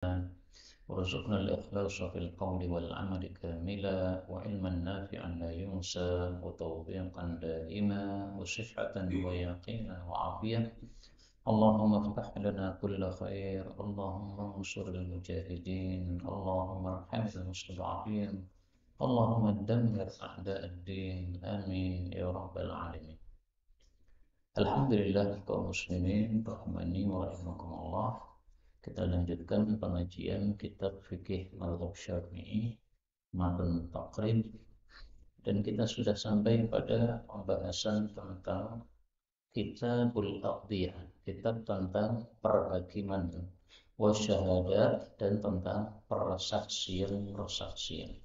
وارزقنا الإخلاص في القول والعمل كاملا وعلما نافعا لا ينسى وتوفيقا دائما وصحة ويقينا وعافية. اللهم افتح لنا كل خير، اللهم انصر المجاهدين، اللهم ارحم المستضعفين، اللهم دمر أعداء الدين، آمين يا رب العالمين. Alhamdulillah kaum muslimin rahmani wa rahimakumullah. Kita lanjutkan pengajian kitab fikih mazhab Syafi'i Matn Taqrib, dan kita sudah sampai pada pembahasan tentang Kitabul Aqdiyah, kitab tentang perhakiman wasyahadat dan tentang persaksian.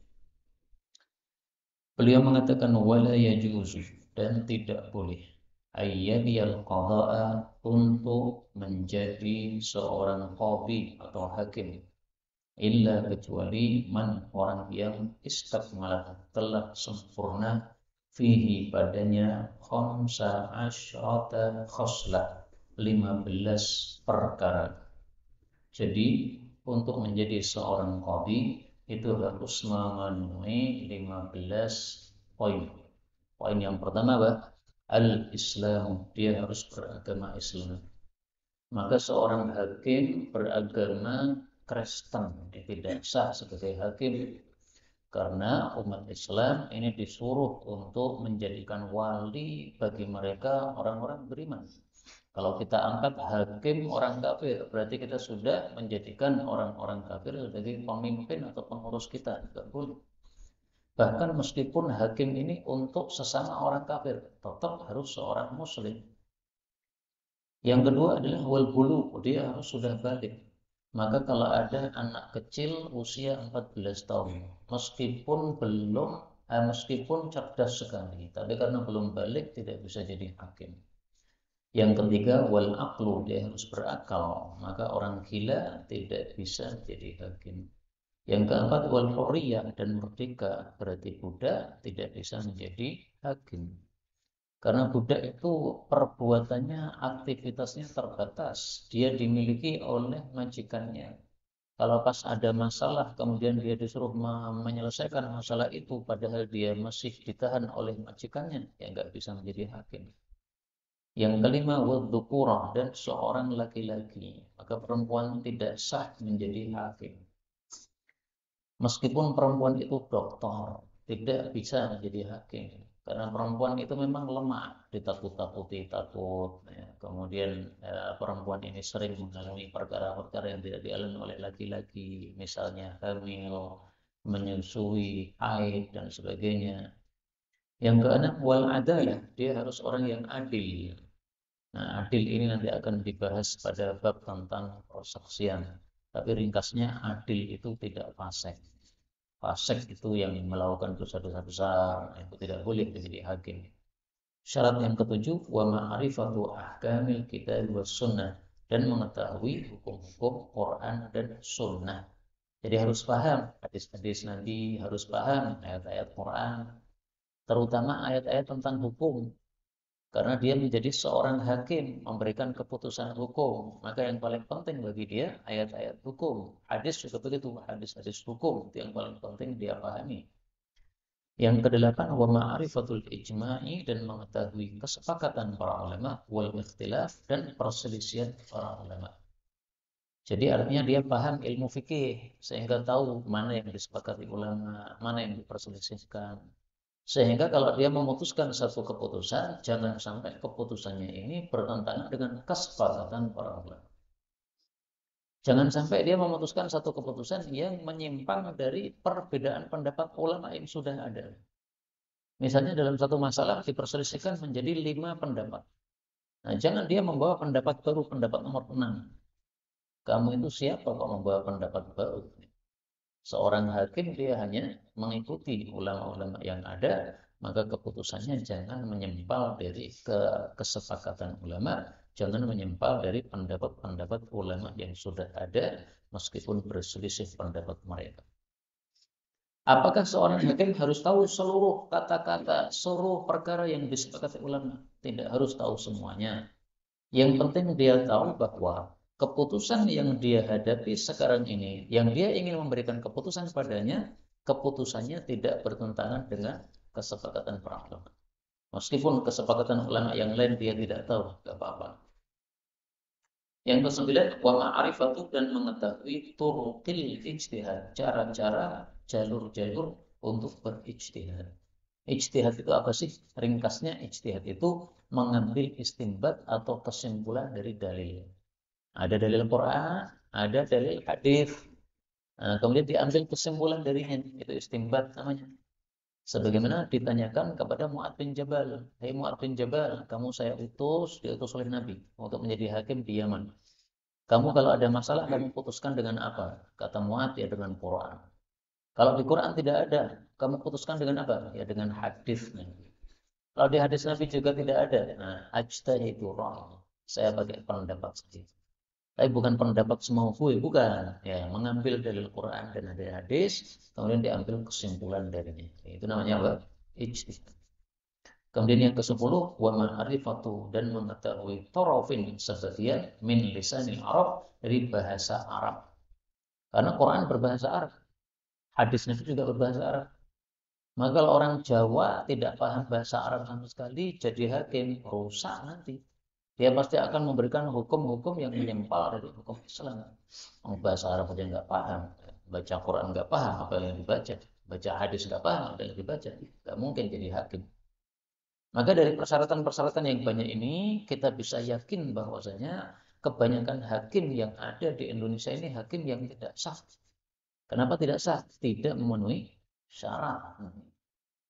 Beliau mengatakan wala yajuzu, dan tidak boleh ayyadiyal qada'a, untuk menjadi seorang qadhi atau hakim, illa kecuali man, orang yang istakmalah, telah sempurna, fihi padanya khamsa asyrata khoslah, 15 perkara. Jadi untuk menjadi seorang qadhi itu harus memenuhi 15 poin. Poin yang pertama apa? Al-Islam, dia harus beragama Islam. Maka seorang hakim beragama Kristen dia tidak sah sebagai hakim, karena umat Islam ini disuruh untuk menjadikan wali bagi mereka orang-orang beriman. Kalau kita angkat hakim orang kafir, berarti kita sudah menjadikan orang-orang kafir sebagai pemimpin atau pengurus kita. Tidak boleh. Bahkan meskipun hakim ini untuk sesama orang kafir, tetap harus seorang muslim. Yang kedua adalah wal bulu, dia harus sudah balik. Maka kalau ada anak kecil usia 14 tahun, meskipun cerdas sekali, tapi karena belum balik tidak bisa jadi hakim. Yang ketiga wal aqlu, dia harus berakal, maka orang gila tidak bisa jadi hakim. Yang keempat wal hurriyah, dan merdeka, berarti budak tidak bisa menjadi hakim. Karena budak itu perbuatannya, aktivitasnya terbatas, dia dimiliki oleh majikannya. Kalau pas ada masalah kemudian dia disuruh menyelesaikan masalah itu padahal dia masih ditahan oleh majikannya, ya nggak bisa menjadi hakim. Yang kelima wadzukurah, dan seorang laki-laki, maka perempuan tidak sah menjadi hakim. Meskipun perempuan itu doktor, tidak bisa menjadi hakim, karena perempuan itu memang lemah, ditakut-takuti, takut ya. Kemudian perempuan ini sering mengalami perkara-perkara yang tidak dialami oleh laki-laki, misalnya hamil, menyusui, haid dan sebagainya. Yang keenam wal adalah, dia harus orang yang adil. Nah, adil ini nanti akan dibahas pada bab tentang persaksian. Tapi ringkasnya, adil itu tidak fasik. Fasik itu yang melakukan dosa-dosa besar, itu tidak boleh menjadi hakim. Syarat yang ketujuh, wa ma'rifatu ahkamil kitab was sunnah, dan mengetahui hukum-hukum Quran dan sunnah. Jadi harus paham hadis-hadis Nabi, harus paham ayat-ayat Quran, terutama ayat-ayat tentang hukum. Karena dia menjadi seorang hakim, memberikan keputusan hukum, maka yang paling penting bagi dia ayat-ayat hukum. Hadis juga begitu, hadis-hadis hukum itu yang paling penting dia pahami. Yang kedelapan, wa ma'rifatul ijma'i, dan mengetahui kesepakatan para ulama, wal ikhtilaf, dan perselisihan para ulama. Jadi artinya dia paham ilmu fikih sehingga tahu mana yang disepakati ulama, mana yang diperselisihkan. Sehingga kalau dia memutuskan satu keputusan, jangan sampai keputusannya ini bertentangan dengan kesepakatan para ulama. Jangan sampai dia memutuskan satu keputusan yang menyimpang dari perbedaan pendapat ulama yang sudah ada. Misalnya dalam satu masalah diperselisihkan menjadi 5 pendapat. Nah, jangan dia membawa pendapat baru, pendapat nomor 6. Kamu itu siapa kok membawa pendapat baru? Seorang hakim dia hanya mengikuti ulama-ulama yang ada, maka keputusannya jangan menyempal dari kesepakatan ulama, jangan menyempal dari pendapat-pendapat ulama yang sudah ada, meskipun berselisih pendapat mereka. Apakah seorang hakim harus tahu seluruh kata-kata, seluruh perkara yang disepakati ulama? Tidak harus tahu semuanya. Yang penting dia tahu bahwa keputusan yang dia hadapi sekarang ini, yang dia ingin memberikan keputusan padanya, keputusannya tidak bertentangan dengan kesepakatan para ulama. Meskipun kesepakatan ulama yang lain dia tidak tahu, tidak apa-apa. Yang kesembilan, wa ma'rifatu dan mengetahui turuqil ijtihad, cara-cara, jalur-jalur untuk berijtihad. Ijtihad itu apa sih? Ringkasnya ijtihad itu mengambil istinbat atau kesimpulan dari dalil. Ada dalil Quran, ada dalil hadis. Nah, kemudian diambil kesimpulan darinya, itu istinbat namanya. Sebagaimana ditanyakan kepada Mu'ad bin Jabal, "Hai Mu'ad bin Jabal, kamu saya diutus oleh Nabi untuk menjadi hakim di Yaman. Kamu kalau ada masalah, kamu putuskan dengan apa?" Kata Mu'ad, "Ya dengan Quran." Kalau di Quran tidak ada, kamu putuskan dengan apa? Ya dengan hadis. Kalau di hadis Nabi juga tidak ada. Nah, ajtahidu ra'yi. Saya pakai pendapat saja. Tapi bukan pendapat semauku, bukan. Ya, mengambil dalil Quran dan dari hadis, kemudian diambil kesimpulan darinya. Itu namanya apa? Ijtihad. Kemudian yang ke-10, wa ma'rifatu dan mengetahui tarafin sebagian min lisanil Arab dari bahasa Arab. Karena Quran berbahasa Arab, hadis Nabi juga berbahasa Arab. Maka kalau orang Jawa tidak paham bahasa Arab sama sekali, jadi hakim, rusak nanti. Dia pasti akan memberikan hukum-hukum yang menyempal dari hukum Islam. Bahasa Arab aja nggak paham, baca Quran nggak paham apa yang dibaca, baca hadis nggak paham apa yang dibaca, nggak mungkin jadi hakim. Maka dari persyaratan-persyaratan yang banyak ini, kita bisa yakin bahwasanya kebanyakan hakim yang ada di Indonesia ini hakim yang tidak sah. Kenapa tidak sah? Tidak memenuhi syarat.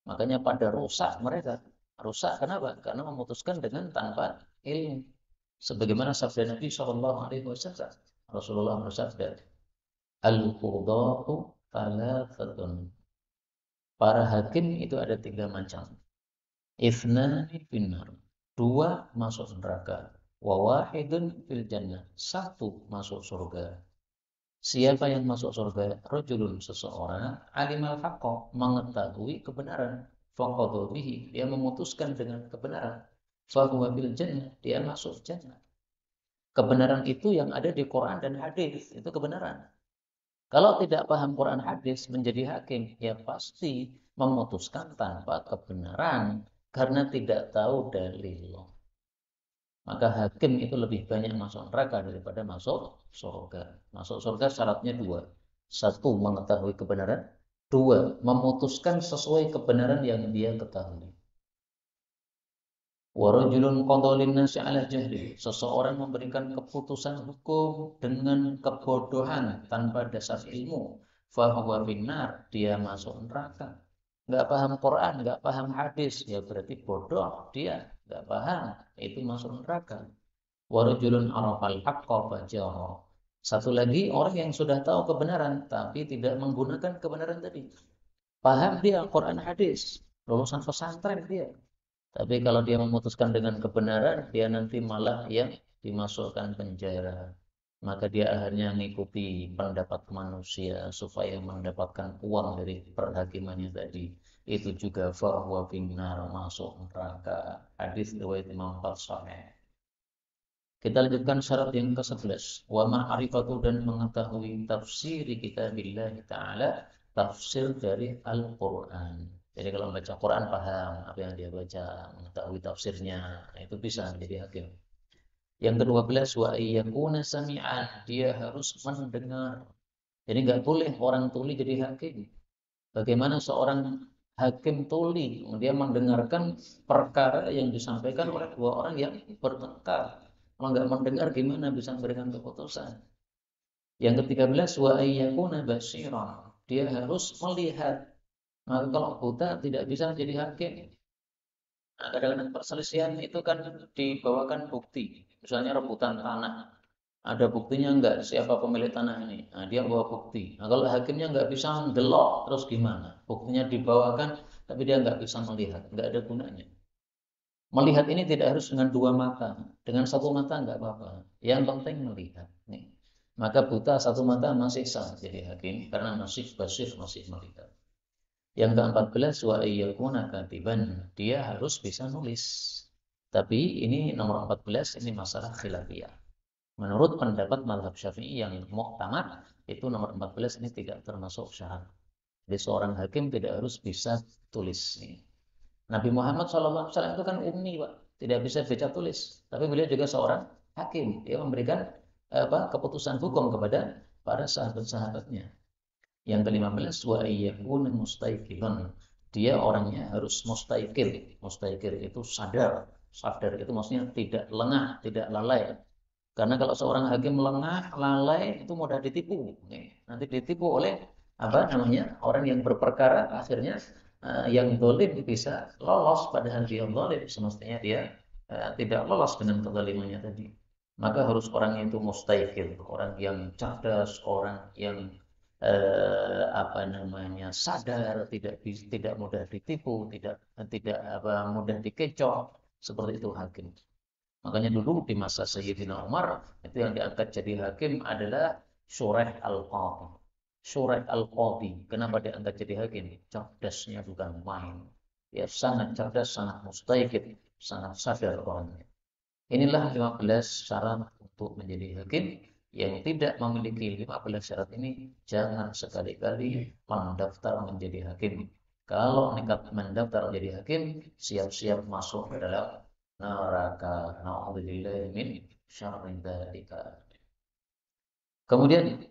Makanya pada rusak mereka. Rusak kenapa? Karena memutuskan dengan tanpa ilmu. Sebagaimana sabda Nabi SAW. Rasulullah bersabda, "Al-qudhatu thalathatun." Para hakim itu ada 3 macam. Ithnani finnar. 2 masuk neraka. Wa wahidun fil jannah. 1 masuk surga. Siapa yang masuk surga? Rajulun, seseorang, alimal haqqa, mengetahui kebenaran. Faqadha bihi, dia memutuskan dengan kebenaran. Fahuwa bil jannah, dia masuk jannah. Kebenaran itu yang ada di Quran dan hadis, itu kebenaran. Kalau tidak paham Quran hadis menjadi hakim, ya pasti memutuskan tanpa kebenaran karena tidak tahu dalil. Maka hakim itu lebih banyak masuk neraka daripada masuk surga. Masuk surga syaratnya 2. 1, mengetahui kebenaran. 2, memutuskan sesuai kebenaran yang dia ketahui. Warajulun qadha nasi ala jahli. Seseorang memberikan keputusan hukum dengan kebodohan tanpa dasar ilmu. Fahuwa finnar, dia masuk neraka. Nggak paham Quran, nggak paham hadis, ya berarti bodoh dia, nggak paham, itu masuk neraka. Warajulun arafal haqqa fajara. Satu lagi, orang yang sudah tahu kebenaran tapi tidak menggunakan kebenaran tadi. Paham dia Quran hadis, lulusan pesantren dia. Tapi kalau dia memutuskan dengan kebenaran, dia nanti malah yang dimasukkan penjara. Maka dia akhirnya mengikuti pendapat manusia supaya mendapatkan uang dari perhakimannya tadi. Itu juga fahuwa finnar, masuk neraka. Hadis riwayat Imam Sahih. Kita lanjutkan syarat yang ke-11. Wa ma'rifatu dan mengetahui tafsir kitabillah ta'ala, tafsir dari Al-Quran. Jadi kalau membaca Quran paham apa yang dia baca, mengetahui tafsirnya, nah itu bisa menjadi hakim. Yang ke-12, wa iyyakuna sami'an, dia harus mendengar. Jadi nggak boleh orang tuli jadi hakim. Bagaimana seorang hakim tuli, dia mendengarkan perkara yang disampaikan oleh 2 orang yang bertengkar. Kalau nggak mendengar gimana bisa memberikan keputusan? Yang ke-13, wa ayyakuna basira, dia harus melihat. Maka kalau buta tidak bisa menjadi hakim. Nah, kadang-kadang perselisihan itu kan dibawakan bukti. Misalnya rebutan tanah. Ada buktinya enggak siapa pemilik tanah ini? Nah, dia bawa bukti. Nah, kalau hakimnya enggak bisa mendelok, terus gimana? Buktinya dibawakan, tapi dia enggak bisa melihat. Enggak ada gunanya. Melihat ini tidak harus dengan 2 mata. Dengan 1 mata enggak apa-apa. Yang penting melihat. Nih. Maka buta 1 mata masih sah jadi hakim karena masih basir, masih melihat. Yang ke-14, wa iyyakuna katiban, dia harus bisa nulis. Tapi ini nomor 14, ini masalah khilafiyah. Menurut pendapat mazhab Syafi'i yang muktamad itu nomor 14 ini tidak termasuk syarat. Jadi seorang hakim tidak harus bisa tulis. Nabi Muhammad SAW itu kan ummi, Pak, tidak bisa baca tulis. Tapi beliau juga seorang hakim. Dia memberikan keputusan hukum kepada para sahabat-sahabatnya. Yang ke-15 wa ayyakuna mustaiqilan. Dia orangnya harus mustaikir. Mustaikir itu sadar. Sadar itu maksudnya tidak lengah, tidak lalai. Karena kalau seorang hakim lengah, lalai itu mudah ditipu. Nanti ditipu oleh orang yang berperkara, akhirnya yang zalim bisa lolos padahal dia zalim, semestinya dia tidak lolos dengan kezalimannya tadi. Maka harus orang itu mustaiqil, orang yang cerdas, orang yang sadar, tidak mudah ditipu, tidak tidak mudah dikecoh, seperti itu hakim. Makanya dulu di masa Sayyidina Umar itu yang diangkat jadi hakim adalah Shuraih Al-Qadhi. Shuraih Al-Qadhi. Kenapa diangkat jadi hakim? Cerdasnya bukan main. Ya sangat cerdas, sangat mustaqim, sangat sadar orangnya. Inilah 15 syarat untuk menjadi hakim. Yang tidak memiliki 15 syarat ini jangan sekali-kali mendaftar menjadi hakim. Kalau nekat mendaftar menjadi hakim, siap-siap masuk ke dalam neraka. Na'udzubillahi min syarri dzalika. Kemudian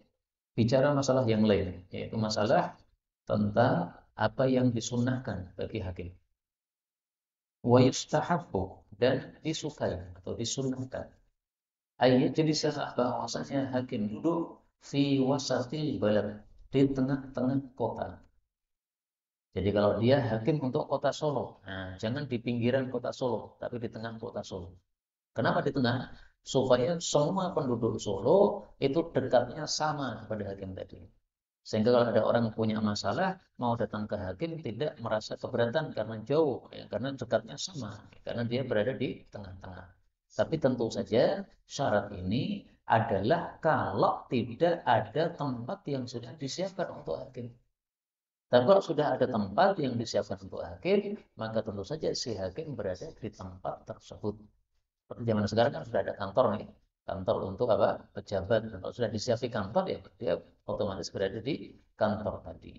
bicara masalah yang lain, yaitu masalah tentang apa yang disunnahkan bagi hakim. Wa yustahabbu, dan disukai atau disunnahkan. Ayat jadi sah bahwasanya hakim duduk fi wasatil balad, di tengah-tengah kota. Jadi kalau dia hakim untuk kota Solo, nah jangan di pinggiran kota Solo, tapi di tengah kota Solo. Kenapa di tengah? Supaya semua penduduk Solo itu dekatnya sama kepada hakim tadi. Sehingga kalau ada orang punya masalah, mau datang ke hakim tidak merasa keberatan karena jauh, ya, karena dekatnya sama, karena dia berada di tengah-tengah. Tapi tentu saja syarat ini adalah kalau tidak ada tempat yang sudah disiapkan untuk hakim. Dan kalau sudah ada tempat yang disiapkan untuk hakim, maka tentu saja si hakim berada di tempat tersebut. Seperti zaman sekarang kan sudah ada kantor nih, kantor untuk pejabat. Dan kalau sudah disiapkan kantor ya dia otomatis berada di kantor tadi.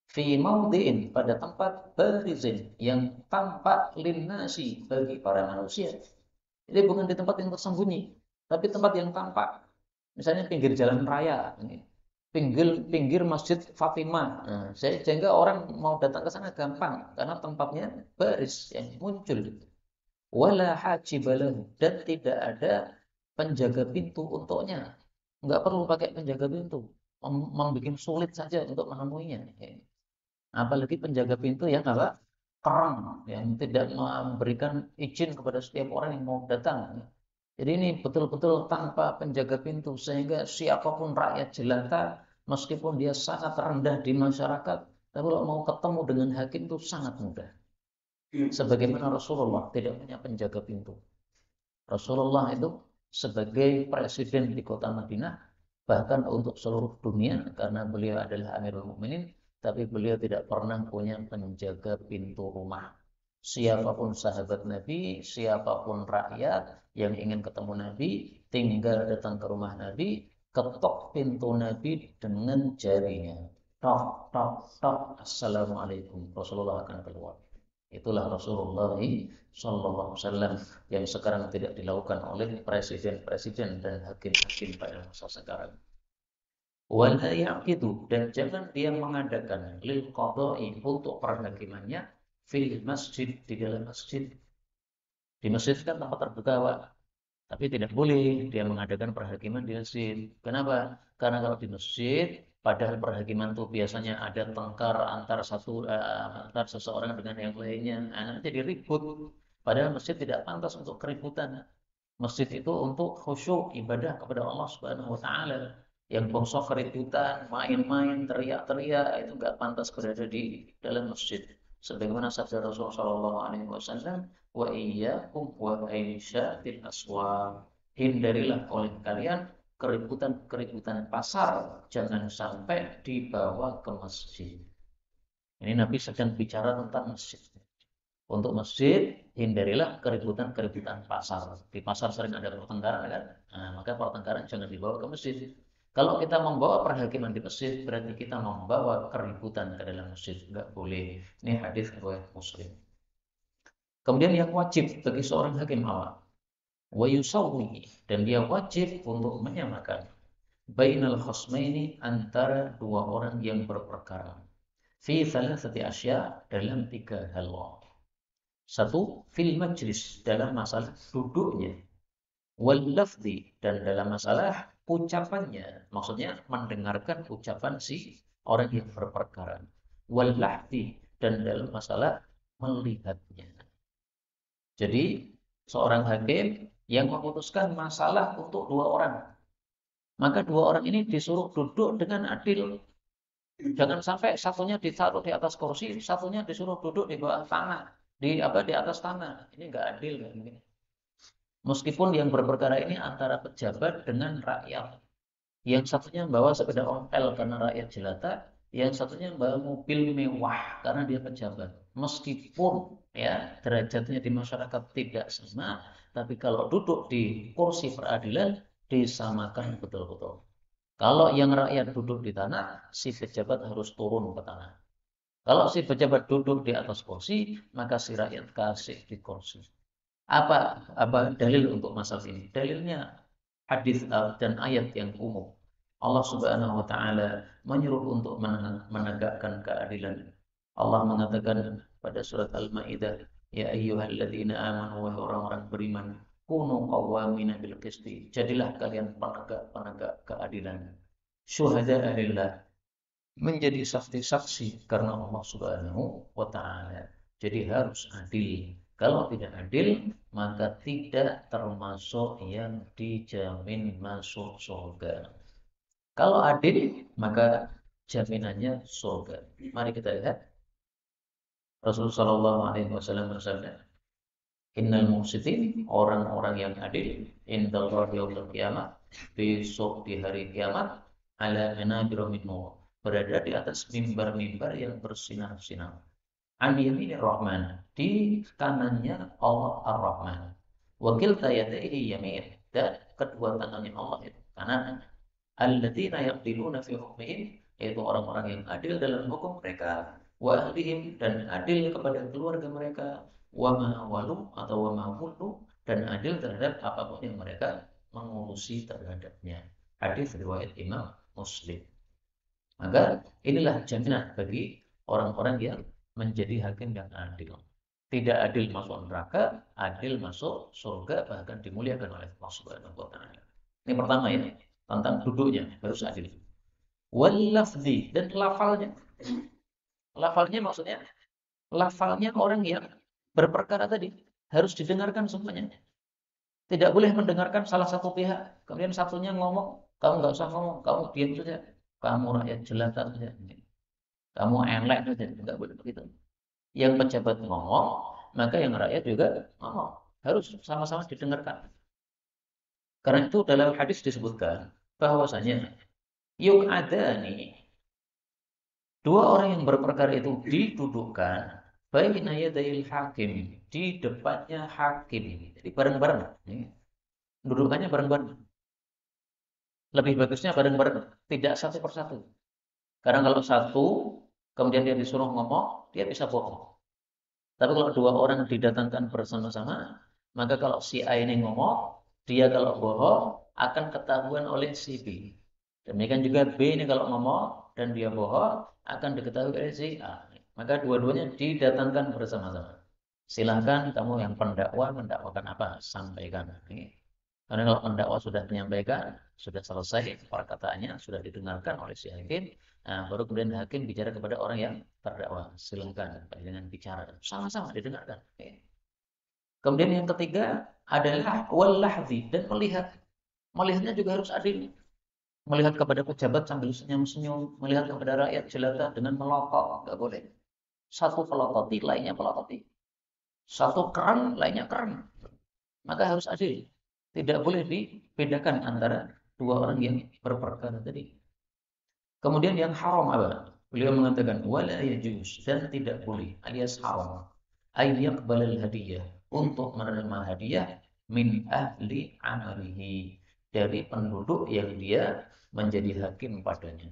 Fi maudhi'in, pada tempat barizin yang tampak linnasi bagi para manusia. Jadi bukan di tempat yang tersembunyi, tapi tempat yang tampak. Misalnya pinggir jalan raya, pinggir Masjid Fatimah. Nah, sehingga orang mau datang ke sana gampang karena tempatnya baris yang muncul. Wala hajibalahu, dan tidak ada penjaga pintu untuknya. Enggak perlu pakai penjaga pintu. Membuat sulit saja untuk menemuinya. Apalagi penjaga pintu yang terang, yang tidak memberikan izin kepada setiap orang yang mau datang. Jadi ini betul-betul tanpa penjaga pintu, sehingga siapapun rakyat jelata, meskipun dia sangat rendah di masyarakat, tapi kalau mau ketemu dengan hakim itu sangat mudah. Sebagaimana Rasulullah tidak punya penjaga pintu. Rasulullah itu sebagai presiden di kota Madinah, bahkan untuk seluruh dunia, karena beliau adalah Amirul Mukminin, tapi beliau tidak pernah punya penjaga pintu rumah. Siapapun sahabat Nabi, siapapun rakyat yang ingin ketemu Nabi, tinggal datang ke rumah Nabi, ketok pintu Nabi dengan jarinya. Tok, tok, tok, assalamualaikum. Rasulullah akan keluar. Itulah Rasulullah Sallallahu Alaihi Wasallam yang sekarang tidak dilakukan oleh presiden-presiden dan hakim-hakim pada masa sekarang. Wala yaqidu, dan jangan dia mengadakan lil qada'i, untuk perhakimannya fil masjid, di dalam masjid. Di masjid kan tempat terbuka, Pak. Tapi tidak boleh dia mengadakan perhakiman di masjid. Kenapa? Karena kalau di masjid, padahal perhakiman itu biasanya ada tengkar antar seseorang dengan yang lainnya. Nah, nanti jadi ribut. Padahal masjid tidak pantas untuk keributan. Masjid itu untuk khusyuk ibadah kepada Allah Subhanahu wa taala. Yang bongso keributan, main-main, teriak-teriak itu enggak pantas berada di dalam masjid. Sebagaimana sabda Rasulullah sallallahu alaihi wasallam, wa iyyakum wa aisyatil aswaq. Hindarilah oleh kalian keributan pasar, jangan sampai dibawa ke masjid. Ini Nabi sedang bicara tentang masjid. Untuk masjid hindarilah keributan-keributan pasar. Di pasar sering ada pertengkaran kan? Nah, maka pertengkaran jangan dibawa ke masjid. Kalau kita membawa perhakiman di masjid, berarti kita membawa keributan ke dalam masjid. Enggak boleh. Ini hadis riwayat Muslim. Kemudian yang wajib bagi seorang hakim awam, wa yusawwi, dan dia wajib untuk menyamakan bainal khasmaini, antara dua orang yang berperkara, fi thalathati asya, dalam 3 hal. Satu, fil majlis, dalam masalah duduknya, wal lafzi, dan dalam masalah ucapannya, maksudnya mendengarkan ucapan si orang yang berperkara, wal lahdi, dan dalam masalah melihatnya. Jadi seorang hakim yang memutuskan masalah untuk 2 orang, maka 2 orang ini disuruh duduk dengan adil. Jangan sampai satunya ditaruh di atas kursi, satunya disuruh duduk di bawah tanah, di atas tanah. Ini enggak adil kan ini. Meskipun yang berperkara ini antara pejabat dengan rakyat. Yang satunya membawa sepeda ontel karena rakyat jelata, yang satunya membawa mobil mewah karena dia pejabat. Meskipun ya derajatnya di masyarakat tidak sama, tapi kalau duduk di kursi peradilan disamakan betul-betul. Kalau yang rakyat duduk di tanah, si pejabat harus turun ke tanah. Kalau si pejabat duduk di atas kursi, maka si rakyat kasih di kursi. Apa dalil untuk masalah ini? Dalilnya hadis dan ayat yang umum. Allah Subhanahu wa taala menyuruh untuk menegakkan keadilan. Allah mengatakan pada surat Al-Maidah, ya ayyuhalladzina amanu, wahai orang-orang beriman, kunu qawwamina bil qisti, jadilah kalian penegak keadilan. Syuhada'a lillah, menjadi saksi-saksi karena Allah Subhanahu wa taala. Jadi harus adil. Kalau tidak adil, maka tidak termasuk yang dijamin masuk surga. Kalau adil, maka jaminannya surga. Mari kita lihat. Rasulullah Shallallahu Alaihi Wasallam bersabda, Innal muqsitin, orang-orang yang adil, indallah yaumil qiyamah, besok di hari kiamat, ala manabir min nur, berada di atas mimbar-mimbar yang bersinar-sinar. An yaminir rahman, di kanannya Allah Ar-Rahman. Wakil tayadaihi yamin, dan kedua tangannya Allah itu kanan. Alladzina yaqdiluna fi hukmihim, yaitu orang-orang yang adil dalam hukum mereka, wa ahlihim, dan adil kepada keluarga mereka, wa ma walu atau wa ma wulu, dan adil terhadap apapun yang mereka mengurusi terhadapnya. Hadis riwayat Imam Muslim. Maka inilah jaminan bagi orang-orang yang menjadi hakim yang adil. Tidak adil masuk neraka, adil masuk surga, bahkan dimuliakan oleh Allah Subhanahu wa taala. Ini pertama ya, tentang duduknya harus adil. Wal lafzi, dan lafalnya. Lafalnya maksudnya lafalnya orang yang berperkara tadi harus didengarkan semuanya. Tidak boleh mendengarkan salah satu pihak, kemudian satunya ngomong, kamu nggak usah ngomong, kamu diam saja. Kamu rakyat jelata saja. Kamu elek saja, nggak boleh begitu. Yang pejabat ngomong, maka yang rakyat juga ngomong. Harus sama-sama didengarkan. Karena itu dalam hadis disebutkan bahwasanya yuk ada nih 2 orang yang berperkara itu didudukkan baina yadayil hakim, di depannya hakim. Jadi bareng-bareng. Dudukannya bareng-bareng. Lebih bagusnya bareng-bareng, tidak satu persatu. Karena kalau satu, kemudian dia disuruh ngomong, dia bisa bohong. Tapi kalau 2 orang didatangkan bersama-sama, maka kalau si A ini ngomong, dia kalau bohong akan ketahuan oleh si B. Demikian juga B ini kalau ngomong dan dia bohong akan diketahui oleh si A. Maka dua-duanya didatangkan bersama-sama. Silahkan kamu yang pendakwa mendakwakan apa? Sampaikan. Karena kalau pendakwa sudah menyampaikan, sudah selesai perkataannya, sudah didengarkan oleh si hakim, nah, baru kemudian hakim bicara kepada orang yang terdakwa. Silahkan dengan bicara, sama-sama didengarkan. Kemudian yang ketiga adalah wal-lahzi, dan melihat. Melihatnya juga harus adil. Melihat kepada pejabat sambil senyum-senyum, melihat kepada rakyat jelata dengan melotot, nggak boleh. Satu pelototi, lainnya pelototi. Satu keran, lainnya keran. Maka harus adil. Tidak boleh dibedakan antara 2 orang yang berperkara tadi. Kemudian yang haram apa? Beliau mengatakan wala yajuz, dan tidak boleh alias haram ay yaqbalal hadiyah, untuk menerima hadiah min ahli amalihi, dari penduduk yang dia menjadi hakim padanya.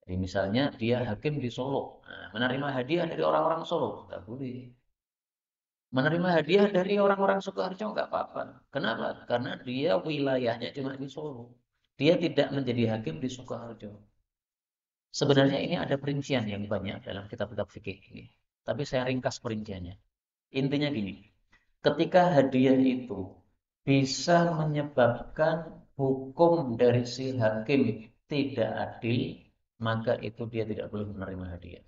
Jadi misalnya dia hakim di Solo, nah, menerima hadiah dari orang-orang Solo, nggak boleh. Menerima hadiah dari orang-orang Sukoharjo nggak apa-apa. Kenapa? Karena dia wilayahnya cuma di Solo. Dia tidak menjadi hakim di Sukoharjo. Sebenarnya ini ada perincian yang banyak dalam kitab-kitab fikih ini. Tapi saya ringkas perinciannya. Intinya gini, ketika hadiah itu bisa menyebabkan hukum dari si hakim tidak adil, maka itu dia tidak boleh menerima hadiah.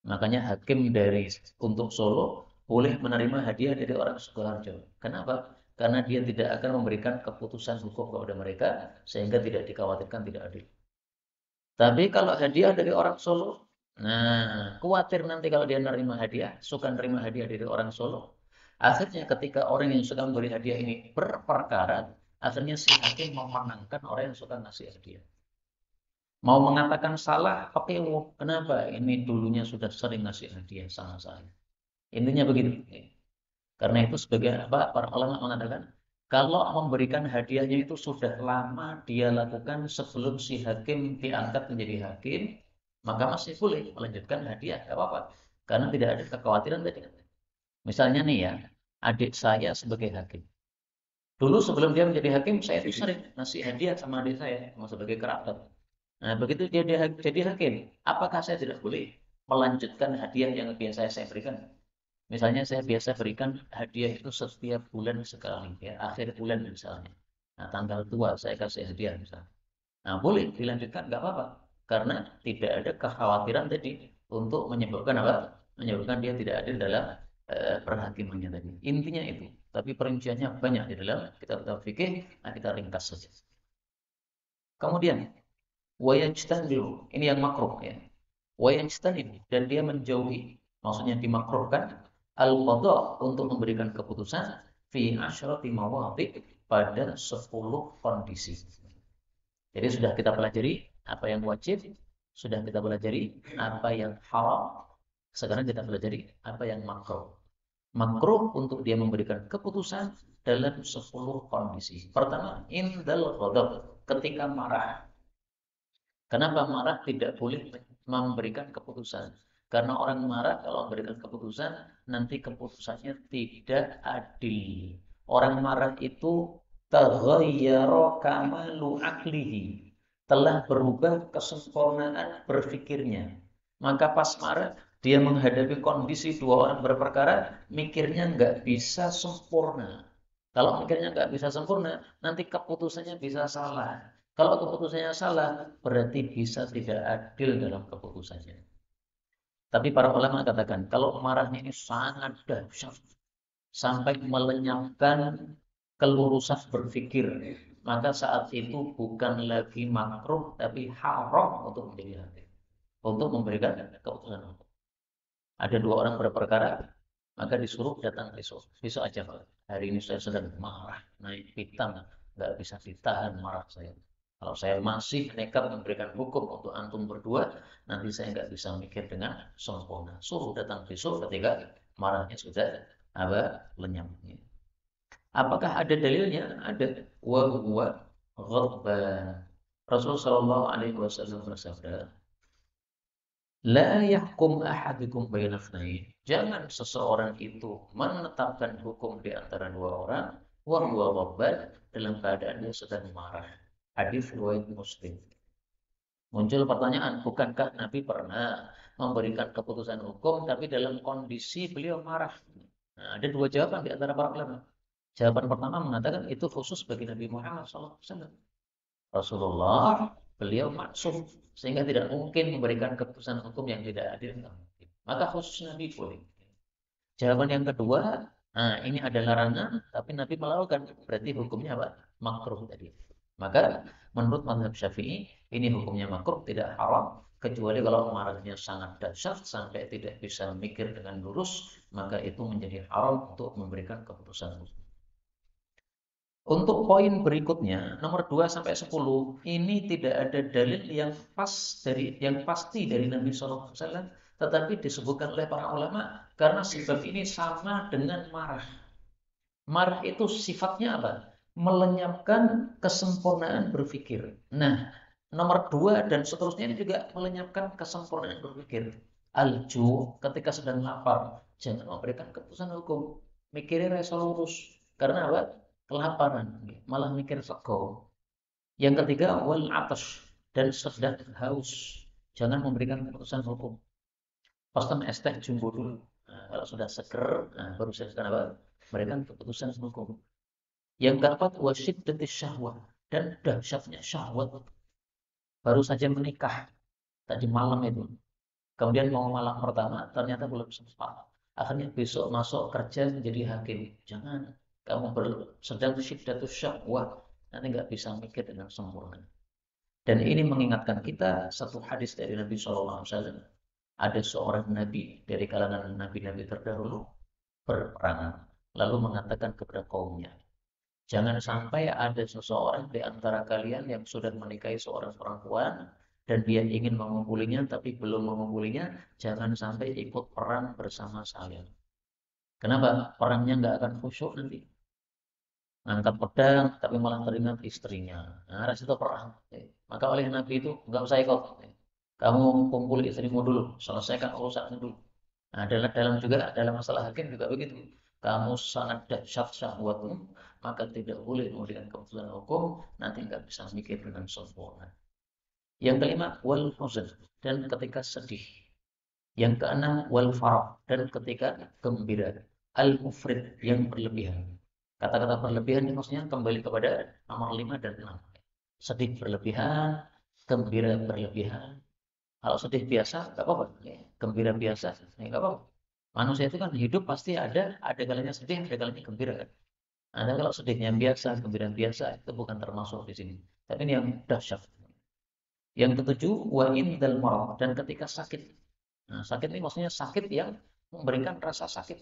Makanya hakim dari untuk Solo boleh menerima hadiah dari orang Sukoharjo. Kenapa? Karena dia tidak akan memberikan keputusan hukum kepada mereka sehingga tidak dikhawatirkan tidak adil. Tapi kalau hadiah dari orang Solo, nah khawatir nanti kalau dia menerima hadiah, suka menerima hadiah dari orang Solo. Akhirnya ketika orang yang suka memberi hadiah ini berperkara, akhirnya si hakim memenangkan orang yang suka ngasih hadiah. Mau mengatakan salah, pakai kenapa? Ini dulunya sudah sering ngasih hadiah sama saya. Intinya begitu. Karena itu sebagai apa? Para ulama mengatakan, kalau memberikan hadiahnya itu sudah lama dia lakukan sebelum si hakim diangkat menjadi hakim, maka masih boleh melanjutkan hadiah, tidak apa-apa. Karena tidak ada kekhawatiran tadi. Misalnya nih ya, adik saya sebagai hakim. Dulu sebelum dia menjadi hakim, saya itu sering ngasih hadiah sama adik saya, sama sebagai kerabat. Nah, begitu dia jadi hakim, apakah saya tidak boleh melanjutkan hadiah yang biasa saya berikan? Misalnya saya biasa berikan hadiah itu setiap bulan sekali, ya, akhir bulan misalnya. Nah, tanggal tua saya kasih hadiah misalnya. Nah, boleh dilanjutkan, nggak apa-apa. Karena tidak ada kekhawatiran tadi untuk menyebabkan apa? Menyebabkan dia tidak adil dalam perhakimannya tadi. Intinya itu. Tapi perinciannya banyak di dalam kitab-kitab fikih. Nah, kita ringkas saja. Kemudian, wayajtanibu, ini yang makruh ya. Wayajtanibu, dan dia menjauhi, maksudnya dimakruhkan al-qadha, untuk memberikan keputusan fi asyrati mawadhi, pada 10 kondisi. Jadi sudah kita pelajari apa yang wajib, sudah kita pelajari apa yang haram, sekarang kita pelajari apa yang makruh. Makruh untuk dia memberikan keputusan dalam 10 kondisi. Pertama, indal ghadab, ketika marah. Kenapa marah tidak boleh memberikan keputusan? Karena orang marah kalau memberikan keputusan, nanti keputusannya tidak adil. Orang marah itu taghayyara kamalu aklihi, telah berubah kesempurnaan berpikirnya. Maka pas marah, dia menghadapi kondisi dua orang berperkara, mikirnya nggak bisa sempurna. Kalau mikirnya nggak bisa sempurna, nanti keputusannya bisa salah. Kalau keputusannya salah, berarti bisa tidak adil dalam keputusannya. Tapi para ulama katakan, kalau marahnya ini sangat dahsyat, sampai melenyapkan kelurusan berpikir, maka saat itu bukan lagi makruh, tapi haram untuk menjadi hakim, untuk memberikan keputusan. Ada dua orang berperkara, maka disuruh datang besok. Besok aja Pak. Hari ini saya sedang marah, naik pitam, nggak bisa ditahan marah saya. Kalau saya masih nekat memberikan hukum untuk antum berdua, nanti saya nggak bisa mikir dengan sempurna. Suruh datang besok ketika marahnya sudah apa lenyap. Apakah ada dalilnya? Ada. Wa huwa ghadban. Rasulullah Shallallahu Alaihi Wasallam bersabda, la yahkum ahadukum baina itsnain. Jangan seseorang itu menetapkan hukum di antara dua orang wa huwa ghadban, dalam keadaan dia sedang marah. Hadis riwayat Muslim. Muncul pertanyaan, bukankah Nabi pernah memberikan keputusan hukum tapi dalam kondisi beliau marah? Nah, ada dua jawaban di antara para ulama. Jawaban pertama mengatakan itu khusus bagi Nabi Muhammad SAW. Rasulullah, beliau maksum, sehingga tidak mungkin memberikan keputusan hukum yang tidak adil. Maka khusus Nabi boleh. Jawaban yang kedua, nah ini ada larangan, tapi Nabi melakukan, berarti hukumnya apa? Makruh tadi. Maka menurut mazhab Syafi'i, ini hukumnya makruh, tidak haram, kecuali kalau marahnya sangat dahsyat sampai tidak bisa mikir dengan lurus, maka itu menjadi haram untuk memberikan keputusan hukum. Untuk poin berikutnya, nomor 2 sampai 10, ini tidak ada dalil yang pasti dari Nabi SAW tetapi disebutkan oleh para ulama karena sifat ini sama dengan marah. Marah itu sifatnya apa? Melenyapkan kesempurnaan berpikir. Nah, nomor dua dan seterusnya ini juga melenyapkan kesempurnaan berpikir. Alju ketika sedang lapar, jangan memberikan keputusan hukum. Mikirnya rasa lurus. Karena apa? Kelaparan, malah mikir sego. Yang ketiga, wal atas dan sedang haus. Jangan memberikan keputusan hukum. Pesan es teh jumbo dulu. Nah, kalau sudah seger, nah, baru saya apa? Berikan keputusan hukum. Yang keempat, wasyiddatis syahwat dan dahsyatnya syahwat. Baru saja menikah tadi malam itu. Kemudian mau malam pertama ternyata belum sempat. Akhirnya besok masuk kerja menjadi hakim. Jangan kamu sedang syiddatus syahwat, nanti nggak bisa mikir dengan sempurna. Dan ini mengingatkan kita satu hadis dari Nabi SAW. Ada seorang nabi dari kalangan nabi-nabi terdahulu berperang, lalu mengatakan kepada kaumnya, jangan sampai ada seseorang di antara kalian yang sudah menikahi seorang perempuan dan dia ingin mengumpulinya tapi belum mengumpulinya, jangan sampai ikut perang bersama saya. Kenapa? Perangnya nggak akan khusyuk nanti. Angkat pedang tapi malah teringat istrinya. Nah, itu perang. Maka oleh Nabi itu nggak usah ikut. Kamu kumpul istrimu dulu, selesaikan urusan dulu. Nah, dalam masalah hakim juga begitu. Kamu sangat dahsyat syahwatmu, maka tidak boleh memberikan keputusan hukum, nanti nggak bisa mikir dengan sempurna. Yang kelima, wal huzn, dan ketika sedih. Yang keenam, wal farah, dan ketika gembira. Al mufrid, yang berlebihan. Kata-kata berlebihan ini maksudnya kembali kepada nomor 5 dan 6. Sedih berlebihan, gembira berlebihan. Kalau sedih biasa, nggak apa-apa. Gembira biasa, nggak apa-apa. Manusia itu kan hidup pasti ada kalanya sedih, ada kalanya gembira kan. Ada kalau sedihnya biasa, gembira biasa, itu bukan termasuk di sini. Tapi ini yang dahsyat. Yang ketujuh, wa indal marad, dan ketika sakit. Nah, sakit ini maksudnya sakit yang memberikan rasa sakit.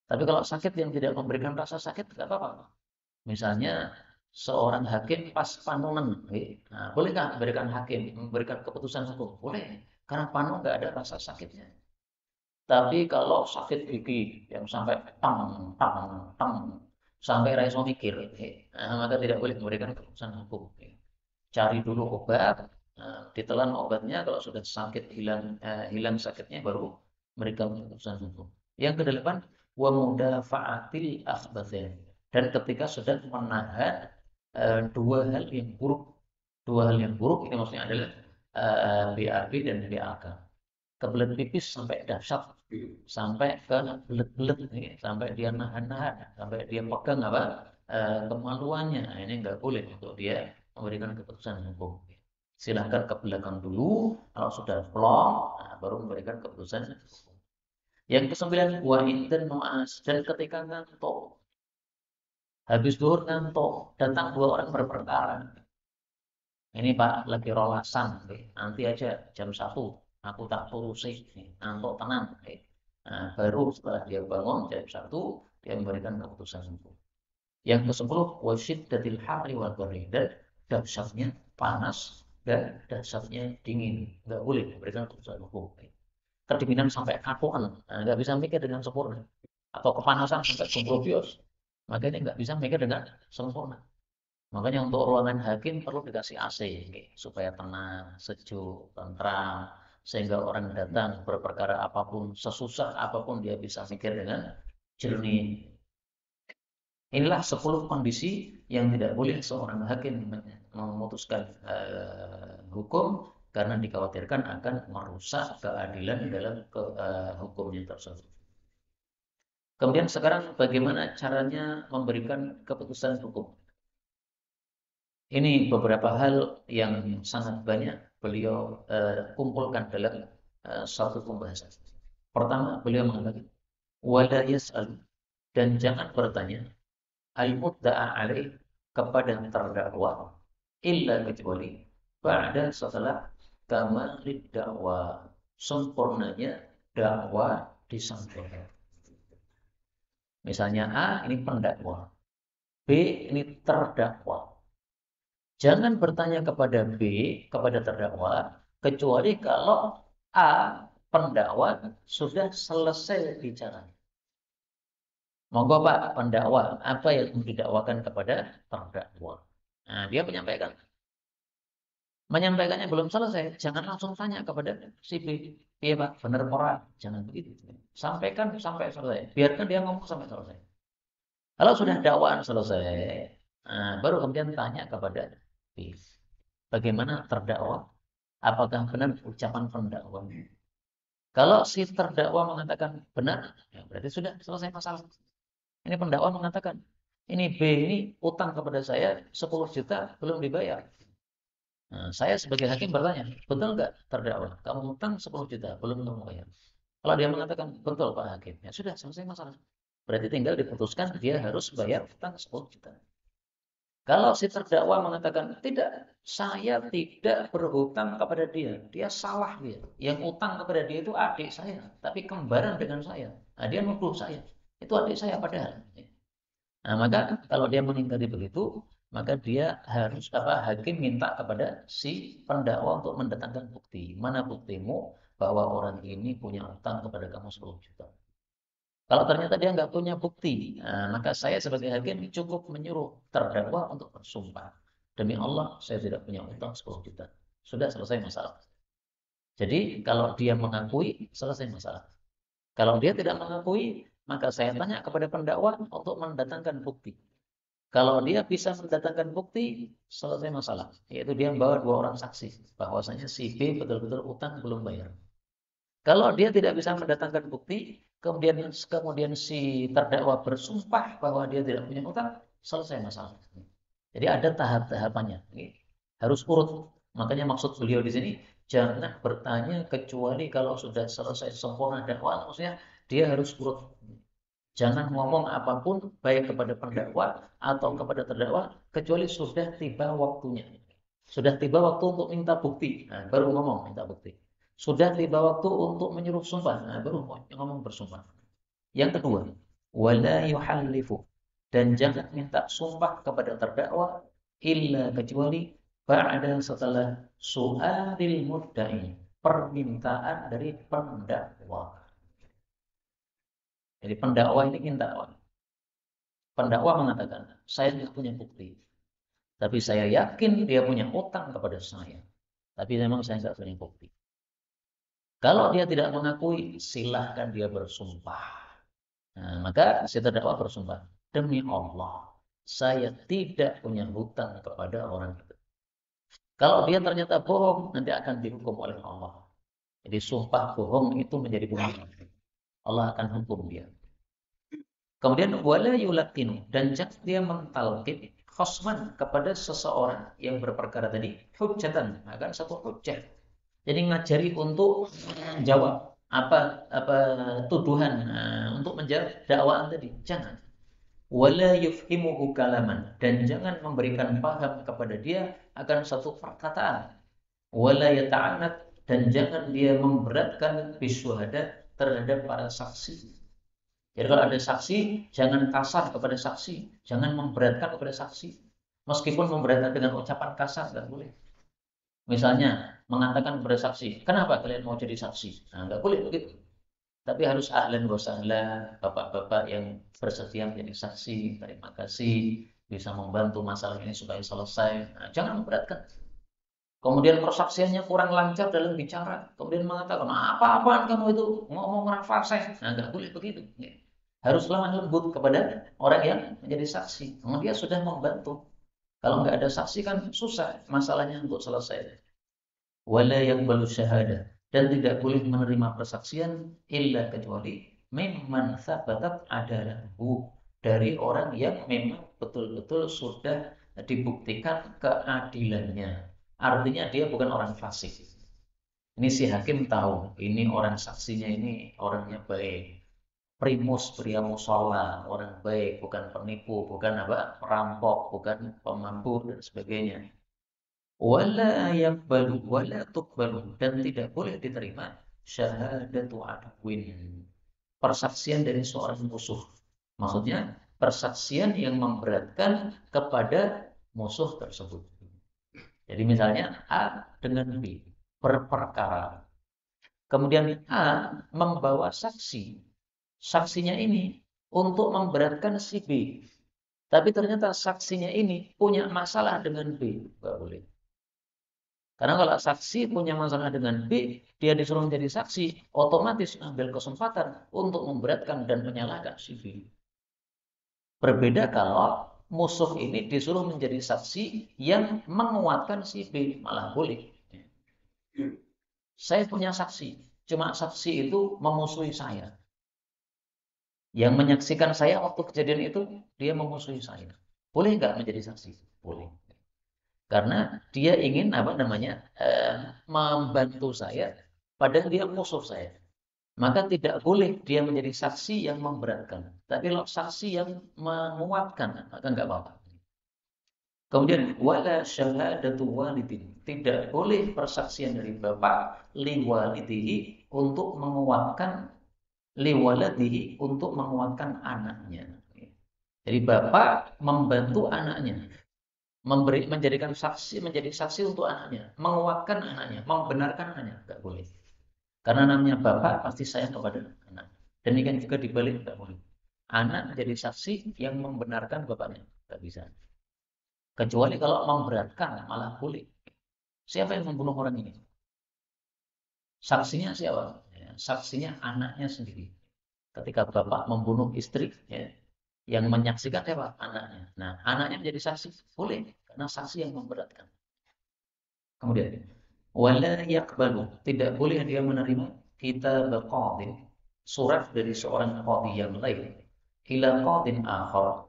Tapi kalau sakit yang tidak memberikan rasa sakit, nggak apa-apa. Misalnya seorang hakim pas panungan, nah, bolehkah memberikan hakim memberikan keputusan hukum? Boleh, karena panu nggak ada rasa sakitnya. Tapi kalau sakit gigi yang sampai tang tang tang sampai raiso mikir, nah, maka tidak boleh memberikan keputusan hukum. Cari dulu obat, nah, ditelan obatnya kalau sudah sakit hilang sakitnya baru memberikan keputusan hukum. Yang kedelapan, wa mudafa'atil akhbathin, dan ketika sudah menahan dua hal yang buruk. Dua hal yang buruk ini maksudnya adalah BAB dan BAK. Kebelet pipis sampai dahsyat, sampai ke belet-belet, sampai dia nahan-nahan, sampai dia pegang apa kemaluannya. Nah, ini nggak boleh untuk dia memberikan keputusan hukum. Silahkan ke belakang dulu, kalau sudah plong, nah, baru memberikan keputusan hukum. Yang kesembilan, wa indan nu'as, dan ketika ngantuk. Habis duhur ngantuk, datang dua orang berperkara. Ini Pak lagi rolasan, nanti aja jam 1 aku tak turusi, ngantuk tenang. Nah, baru setelah dia bangun jam 1 dia memberikan keputusan hukum. Yang ke-10, wasyiddatil harri wal barri, dan dahsyatnya panas dan dahsyatnya dingin. Nggak boleh memberikan keputusan hukum. Kedinginan sampai kakuan, nah, nggak bisa mikir dengan sempurna. Atau kepanasan sampai jumrobios, makanya nggak bisa mikir dengan sempurna. Makanya untuk ruangan hakim perlu dikasih AC supaya tenang, sejuk, tentram, sehingga orang datang berperkara apapun, sesusah apapun dia bisa mikir dengan jernih. Inilah 10 kondisi yang tidak boleh seorang hakim memutuskan hukum karena dikhawatirkan akan merusak keadilan dalam hukumnya tersebut. Kemudian sekarang bagaimana caranya memberikan keputusan hukum? Ini beberapa hal yang sangat banyak beliau kumpulkan dalam satu pembahasan. Pertama, beliau mengatakan, wala yas'al, dan jangan bertanya al-mudda'a alaih, kepada terdakwa, illa kecuali ba'da, setelah kamalid dakwah, sempurnanya dakwah disampaikan. Misalnya A ini pendakwa, B ini terdakwa. Jangan bertanya kepada B, kepada terdakwa, kecuali kalau A pendakwa sudah selesai bicara. Monggo Pak pendakwa, apa yang mau didakwakan kepada terdakwa? Nah, dia menyampaikan. Menyampaikannya belum selesai, jangan langsung tanya kepada si B. Iya Pak, benar ora? Jangan begitu. Sampaikan sampai selesai. Biarkan dia ngomong sampai selesai. Kalau sudah dakwaan selesai, baru kemudian tanya kepada B. Bagaimana terdakwa? Apakah benar ucapan pendakwa? Kalau si terdakwa mengatakan benar, ya berarti sudah selesai masalah. Ini pendakwa mengatakan, ini B ini utang kepada saya 10 juta belum dibayar. Nah, saya sebagai hakim bertanya, betul nggak terdakwa? Kamu utang 10 juta belum kamu bayar. Kalau dia mengatakan betul Pak Hakim, ya sudah selesai masalah. Berarti tinggal diputuskan dia harus bayar utang 10 juta. Kalau si terdakwa mengatakan tidak, saya tidak berhutang kepada dia, dia salah dia. Yang utang kepada dia itu adik saya, tapi kembaran dengan saya. Nah, dia nuduh saya, itu adik saya padahal. Nah, maka kalau dia mengingkari begitu, maka dia harus hakim minta kepada si pendakwa untuk mendatangkan bukti. Mana buktimu bahwa orang ini punya utang kepada kamu 10 juta? Kalau ternyata dia nggak punya bukti, maka saya sebagai hakim cukup menyuruh terdakwa untuk bersumpah. Demi Allah, saya tidak punya utang 10 juta. Sudah selesai masalah. Jadi kalau dia mengakui, selesai masalah. Kalau dia tidak mengakui, maka saya tanya kepada pendakwa untuk mendatangkan bukti. Kalau dia bisa mendatangkan bukti, selesai masalah. Yaitu dia membawa 2 orang saksi. Bahwasanya si B betul-betul utang belum bayar. Kalau dia tidak bisa mendatangkan bukti, kemudian si terdakwa bersumpah bahwa dia tidak punya utang, selesai masalah. Jadi ada tahap-tahapannya. Harus urut. Makanya maksud beliau di sini, jangan bertanya kecuali kalau sudah selesai sempurna dakwaan, maksudnya dia harus urut. Jangan ngomong apapun baik kepada pendakwa atau kepada terdakwa kecuali sudah tiba waktunya. Sudah tiba waktu untuk minta bukti, baru ngomong minta bukti. Sudah tiba waktu untuk menyuruh sumpah, baru ngomong bersumpah. Yang kedua, wala yuhallifu, dan jangan minta sumpah kepada terdakwa illa kecuali ba'da setelah su'alil mudda'i, permintaan dari pendakwa. Jadi pendakwa ini minta. Pendakwa mengatakan, saya tidak punya bukti. Tapi saya yakin dia punya utang kepada saya. Tapi memang saya tidak punya bukti. Kalau dia tidak mengakui, silahkan dia bersumpah. Nah, maka si terdakwa bersumpah, demi Allah, saya tidak punya hutang kepada orang itu. Kalau dia ternyata bohong, nanti akan dihukum oleh Allah. Jadi sumpah bohong itu menjadi bohong. Allah akan hukum dia. Kemudian wala yulatinu, dan jangan dia mentalqin khosman kepada seseorang yang berperkara tadi hujjatan, akan satu hujjah. Jadi ngajari untuk menjawab apa tuduhan, untuk menjawab dakwaan tadi. Jangan. Wala yufhimuhu kalaman, dan jangan memberikan paham kepada dia akan satu perkataan. Wala yata'anat, dan jangan dia memberatkan bisyuhada terhadap para saksi. Jadi kalau ada saksi, jangan kasar kepada saksi, jangan memberatkan kepada saksi. Meskipun memberatkan dengan ucapan kasar, nggak boleh. Misalnya, mengatakan kepada saksi, kenapa kalian mau jadi saksi? Nah, nggak boleh begitu. Tapi harus ahlan wa sahlan, bapak-bapak yang bersedia menjadi saksi, terima kasih, bisa membantu masalah ini supaya selesai. Nah, jangan memberatkan. Kemudian persaksiannya kurang lancar dalam bicara, kemudian mengatakan, apa-apaan kamu itu, ngomong orang fasih. Nah, nggak boleh begitu. Harus lemah lembut kepada orang yang menjadi saksi. Dia sudah membantu. Kalau nggak ada saksi kan susah masalahnya untuk selesai. Wala yaqbalu syahada, dan tidak boleh menerima persaksian illa kecuali mimman tsabatat adalahu, dari orang yang memang betul-betul sudah dibuktikan keadilannya. Artinya dia bukan orang fasik. Ini si hakim tahu, ini orang saksinya ini orangnya baik. Primus pria musola, orang baik, bukan penipu, bukan perampok, bukan pemabuk dan sebagainya. Wala yaqbalu wala tuqbalu, dan tidak boleh diterima syahadatu aduwin, persaksian dari seorang musuh. Maksudnya persaksian yang memberatkan kepada musuh tersebut. Jadi misalnya A dengan B berperkara. Kemudian A membawa saksi. Saksinya ini untuk memberatkan si B. Tapi ternyata saksinya ini punya masalah dengan B. Nggak boleh. Karena kalau saksi punya masalah dengan B, dia disuruh menjadi saksi, otomatis ambil kesempatan untuk memberatkan dan menyalahkan si B. Berbeda kalau musuh ini disuruh menjadi saksi yang menguatkan si B, malah boleh. Saya punya saksi, cuma saksi itu memusuhi saya. Yang menyaksikan saya waktu kejadian itu, dia memusuhi saya. Boleh nggak menjadi saksi? Boleh. Karena dia ingin apa namanya membantu saya, padahal dia musuh saya. Maka tidak boleh dia menjadi saksi yang memberatkan. Tapi kalau saksi yang menguatkan, maka nggak apa-apa. Kemudian wala syahadatu walidin. Tidak boleh persaksian dari bapak liwalidihi untuk menguatkan liwaladihi untuk menguatkan anaknya. Jadi bapak membantu anaknya, menjadikan saksi menjadi saksi untuk anaknya, menguatkan anaknya, membenarkan anaknya, enggak boleh. Karena namanya bapak pasti sayang kepada anak. Demikian juga dibalik enggak boleh. Anak menjadi saksi yang membenarkan bapaknya, enggak bisa. Kecuali kalau memberatkan malah boleh. Siapa yang membunuh orang ini? Saksinya siapa? Ya, saksinya anaknya sendiri. Ketika bapak membunuh istri, ya, yang menyaksikan siapa? Anaknya. Nah, anaknya menjadi saksi, boleh karena saksi yang memberatkan. Kemudian, wala yaqbalu, tidak boleh dia menerima kitab qadin, surat dari seorang qadhi yang lain, ila qadin akhar,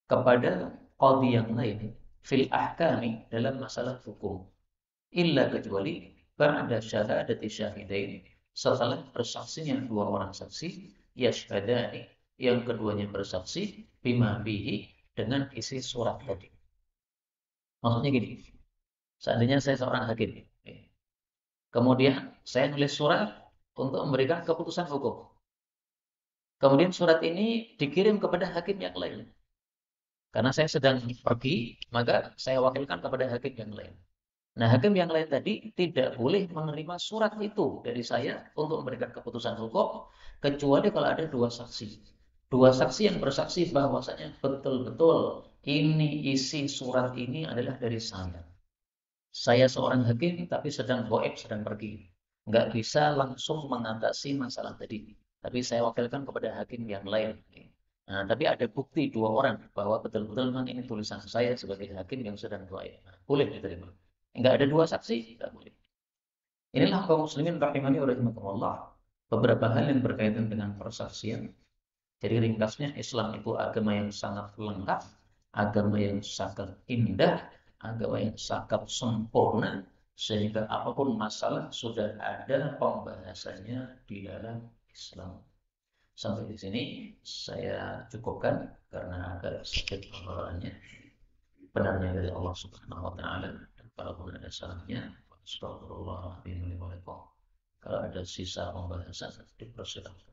kepada qadhi yang lain, fil ahkami, dalam masalah hukum, illa kecuali ba'da syahadati syahidain, setelah bersaksinya dua orang saksi, yashhadani, yang keduanya bersaksi, bima bihi, dengan isi surat tadi. Maksudnya gini, seandainya saya seorang hakim, kemudian saya nulis surat untuk memberikan keputusan hukum. Kemudian surat ini dikirim kepada hakim yang lain. Karena saya sedang pergi, maka saya wakilkan kepada hakim yang lain. Nah, hakim yang lain tadi tidak boleh menerima surat itu dari saya untuk memberikan keputusan hukum, kecuali kalau ada dua saksi. Dua saksi yang bersaksi bahwasanya betul-betul ini isi surat ini adalah dari saya. Saya seorang hakim tapi sedang goib, sedang pergi. Nggak bisa langsung mengatasi masalah tadi. Tapi saya wakilkan kepada hakim yang lain. Nah, tapi ada bukti dua orang bahwa betul-betul memang ini tulisan saya sebagai hakim yang sedang goib. Nah, boleh diterima. Nggak ada dua saksi, nggak boleh. Inilah kaum muslimin rahimani wa rahimakumullah. Beberapa hal yang berkaitan dengan persaksian. Jadi ringkasnya Islam itu agama yang sangat lengkap, agama yang sangat indah, agama yang sangat sempurna, sehingga apapun masalah sudah ada pembahasannya di dalam Islam. Sampai di sini saya cukupkan karena agak sedikit pembawaannya. Benarnya dari Allah Subhanahu wa taala dan kalaupun ada salahnya, astagfirullahaladzim. Kalau ada sisa pembahasan dipersilakan.